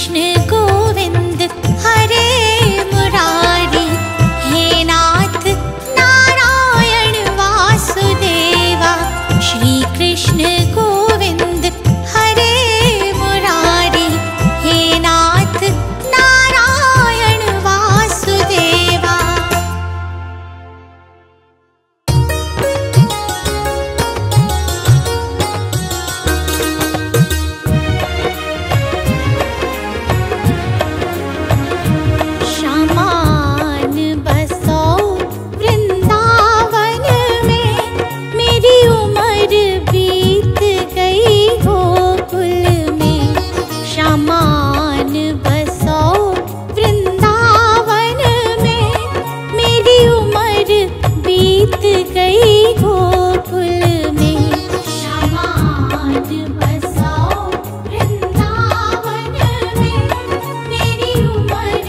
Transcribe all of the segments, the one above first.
कृष्ण गोविंद हरे मुरारी, हे नाथ नारायण वासुदेवा। श्री कृष्ण गोविंद हरे मुरारी, हे नाथ नारायण वासुदेवा। शामान बसो वृंदावन में, मेरी उम्र बीत गई गोकुल में। शामान बसो वृंदावन में, मेरी उम्र बीत गई गोकुल में। शामान बसो वृंदावन में, मेरी उम्र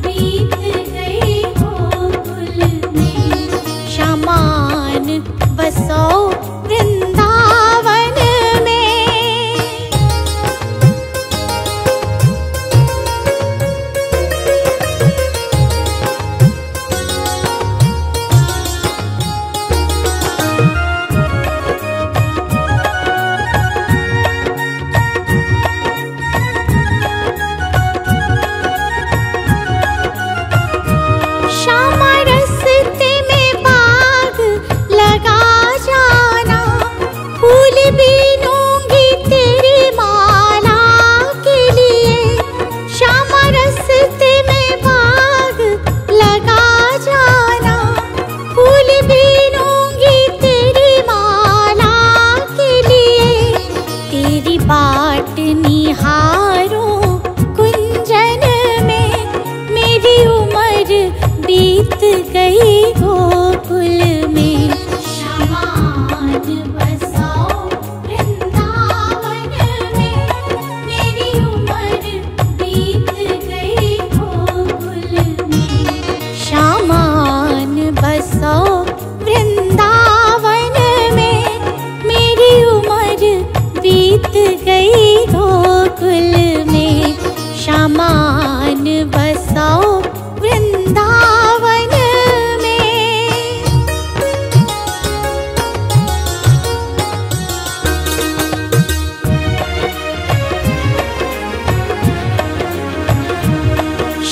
बीत गई गोकुल में। शामान बसो वृंदावन में। श्यामा रस्ते में बाग लगा जाना, फूल बीनूंगी तेरी माला के लिए। श्यामा रस्ते में बाग लगा जाना, फूल बीनूंगी तेरी माला के लिए। तेरी बाट निहारूं कुंजन में, मेरी उम्र बीत गई गोकुल में। शामान बसो वृंदावन में, मेरी उम्र बीत गई गोकुल में। शामान बसो वृंदावन में, मेरी उम्र बीत गई गोकुल में। शामान बसो वृंदावन में।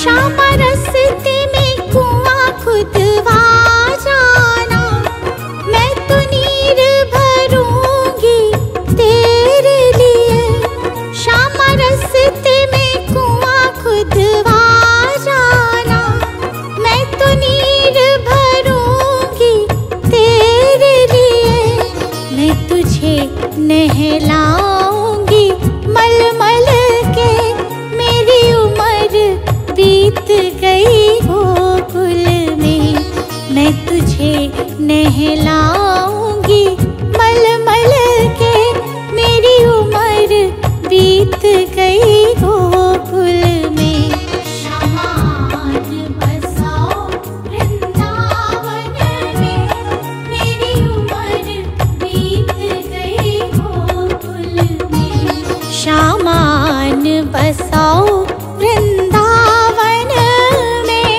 श्यामा रस्ते में कुआं खुदवा जाना, मैं तो नीर भरूंगी तेरे लिए। श्यामा रस्ते में कुआं खुदवा जाना, मैं तो नीर भरूंगी तेरे लिए। मैं तुझे नहलाऊंगी मलमल के, मेरी उम्र बीत गई गोकुल में। मैं तुझे नहलाऊंगी मलमल के, मेरी उम्र बीत गई गोकुल में। शामान बसो वृंदावन में, मेरी उम्र बीत गई गोकुल में। शामान बसो वृंदावन में।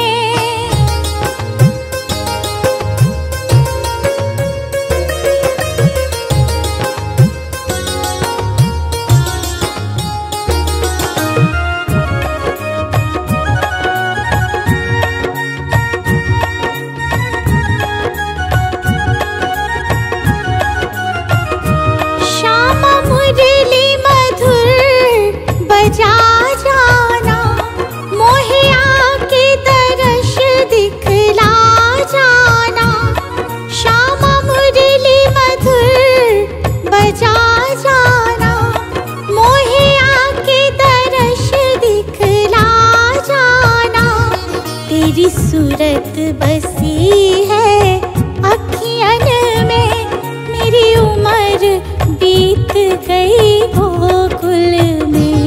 श्यामा मुरली मधुर बजा जाना, मोहे आके दर्श दिखला जाना। श्यामा मुरली मधुर बजा जाना, मोहे आके दर्श दिखला जाना। तेरी सूरत बसी है अखियन में, मेरी उम्र बीत गई गोकुल में।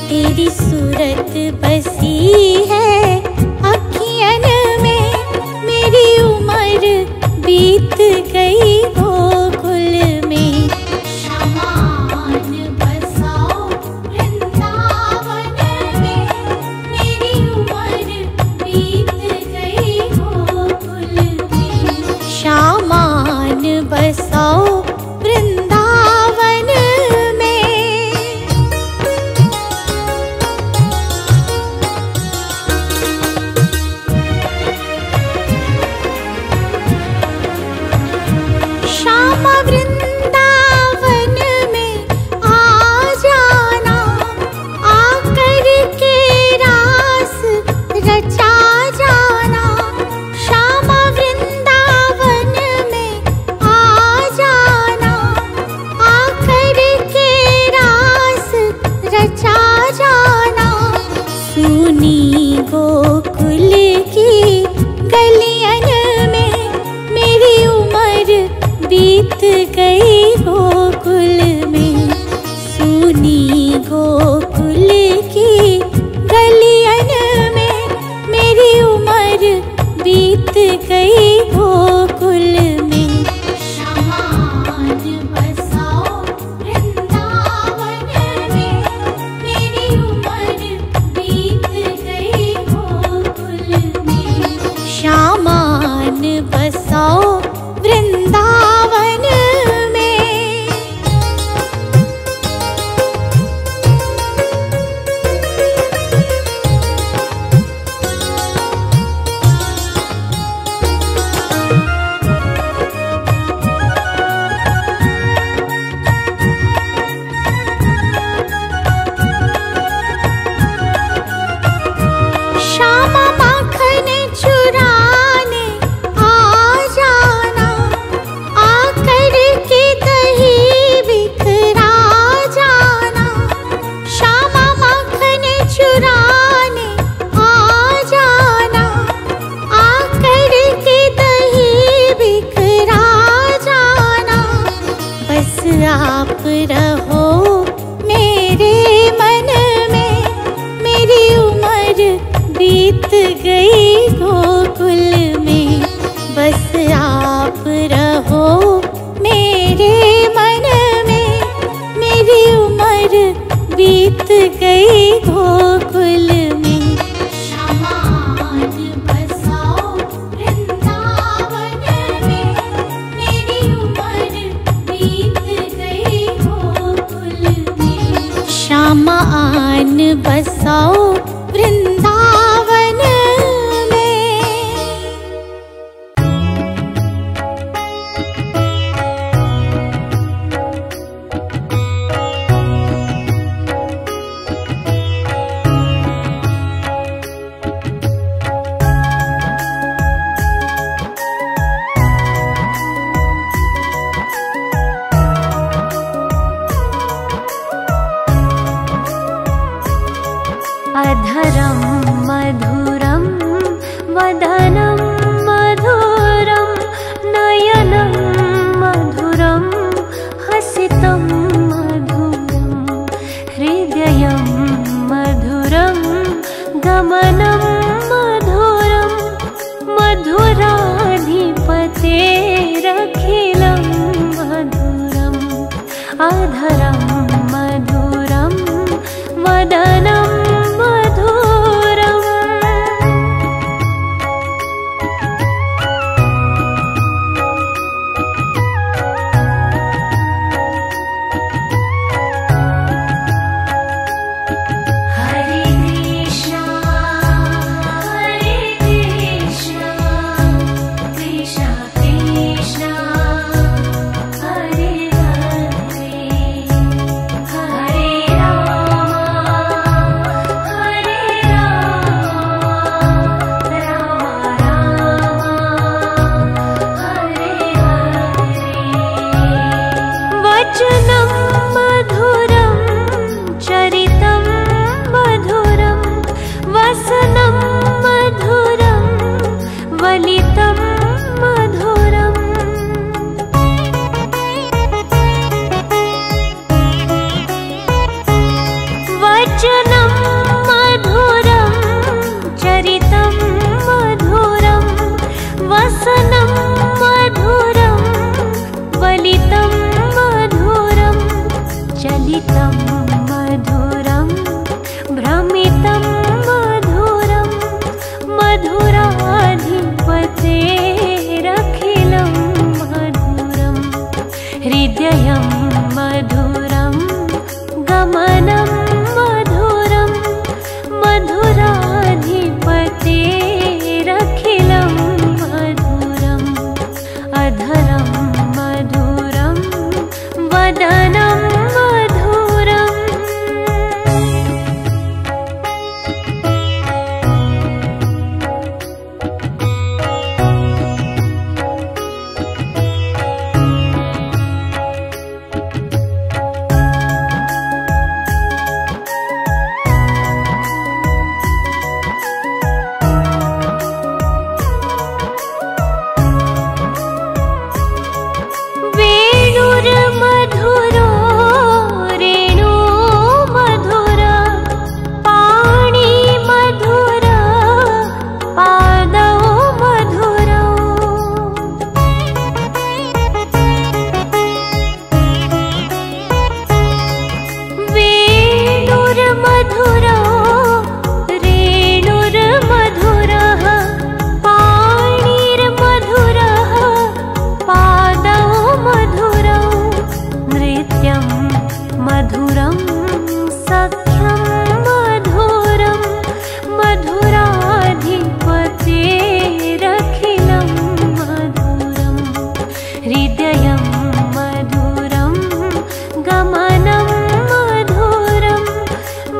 तेरी सूरत बसी है अखियन में, मेरी उम्र बीत गई गोकुल में। शामान बसो वृंदावन में, श्याम आन बसाओ वृंदावन में। अधरं मधुरं वदनं मधुरं नयनं मधुरं हसितं मधुरं हृदयं मधुरं गमनं मधुरं मधुराधिपतेरखिलं मधुरम् अधरं मधुरं वदनं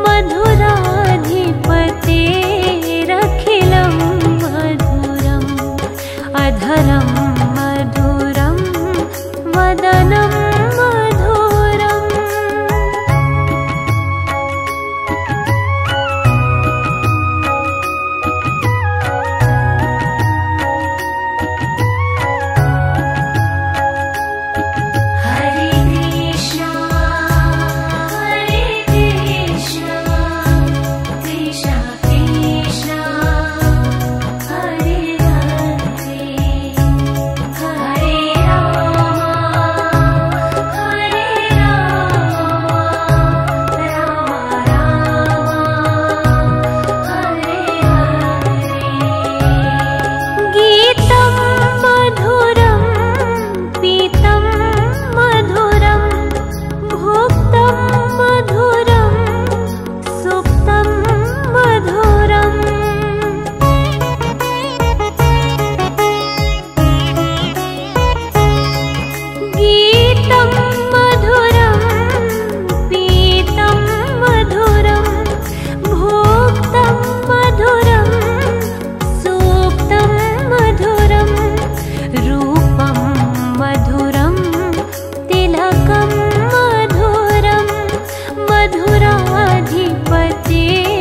मधुर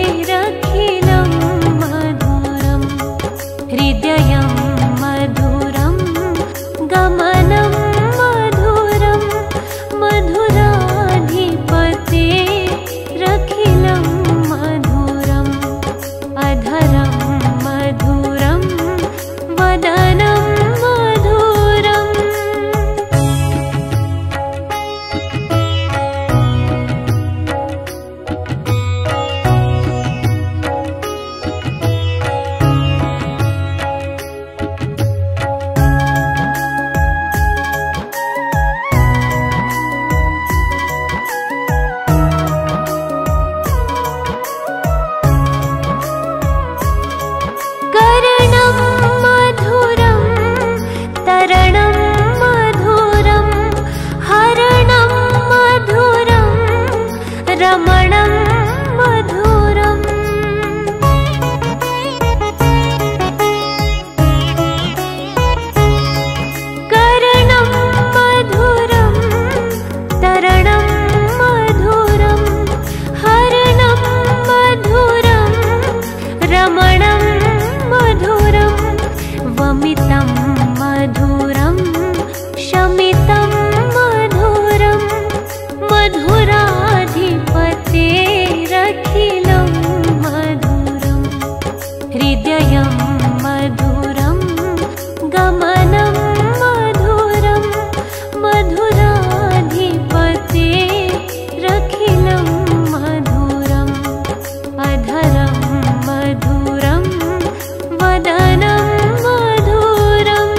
मधुराधिपतेरखिलं मधुरं हृदयं मधुरं गमनं मधुरं मधुराधिपतेरखिलं मधुरम् अधरं मधुरं वदनं मधुरम् कर्णं मधुरं तरणं मधुरं हरणं मधुरं रमणं मधुरम् कर्णं मधुरं तरणं मधुरं हरणं मधुरं रमणं मधुरं वमितं मधुरं शमितं मधुरं मधुराधिपतेरखिलं मधुरं हृदयं मधुरं गमनं मधुरं मधुराधिपतेरखिलं मधुरम् अधरं मधुरं वदनं मधुरम्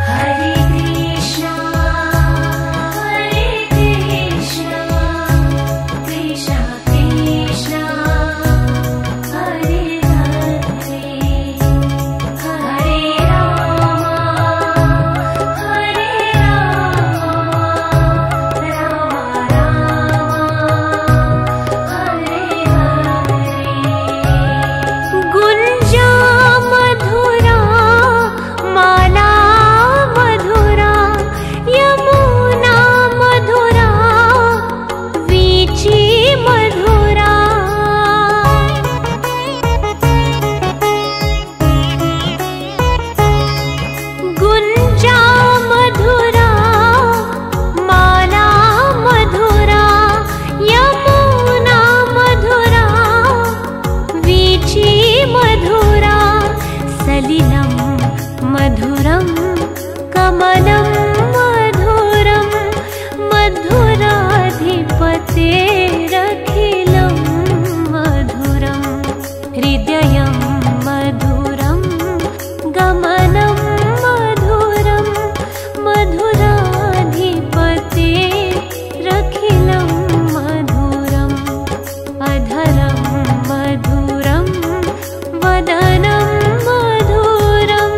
हरे कृष्णा कृष्ण कृष्ण हरे हरे हरे राम राम हरे हरे गुंजा मधुरा माला मधुरा यमुना मधुरा वीची मधुरा गुंजा मधुरा माला मधुरा यमुना मधुरा वीची मधुरा सलिलं मधुरं कमलं मधुरं मधुराधिपतेरखिलं मधुरं हृदयं मधुरं गमनं मधुरं मधुराधिपतेरखिलं मधुरम् अधरं मधुरं वदनं मधुरम्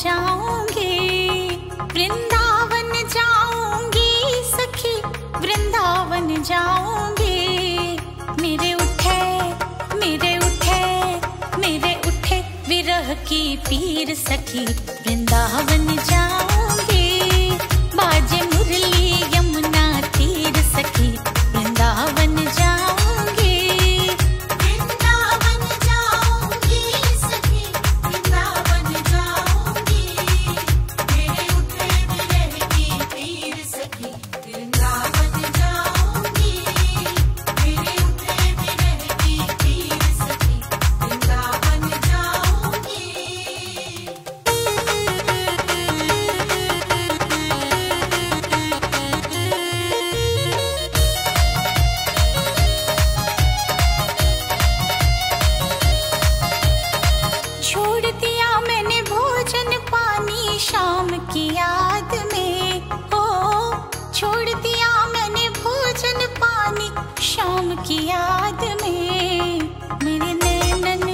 जाऊंगी, वृंदावन जाऊंगी सखी, वृंदावन जाऊंगी। मेरे उठे मेरे उठे मेरे उठे विरह की पीर सखी, वृंदावन जाऊंगी। बाजे मुरली यमुना तीर सखी, वृंदावन जाऊंगी। वृंदावन जाऊंगी सखी, वृंदावन जाऊंगी। मेरे उठे विरह की पीर सखी, वृंदावन जाऊंगी। मेरे उठे विरह की पीर सखी, वृंदावन जाऊंगी। छोड़ दिया मैंने भोजन पानी शाम की याद में, ओ छोड़ दिया मैंने भोजन पानी शाम की याद में। मेरे नैनन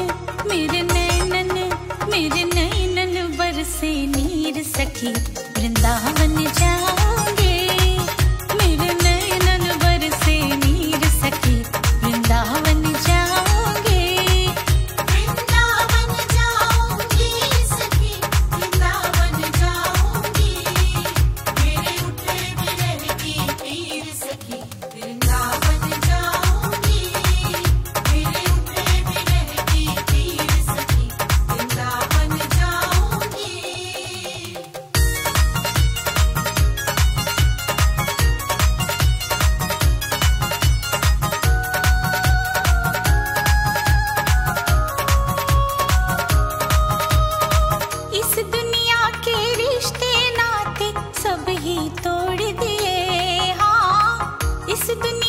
मेरे नैनन मेरे नैनन बरसे नीर सखी, वृंदावन जाऊंगे। मेरे नैनन बरसे नीर सखी, वृंदावन जाऊंगे। वृंदावन जाऊंगी सखी, वृंदावन जाऊंगी। मेरे उठे विरह की पीर सखी, वृंदावन जाऊंगी। मेरे उठे विरह की पीर सखी, वृंदावन जाऊंगी। इस दुनिया के रिश्ते नाते सब ही तोड़ दिए, हाँ इस दुनिया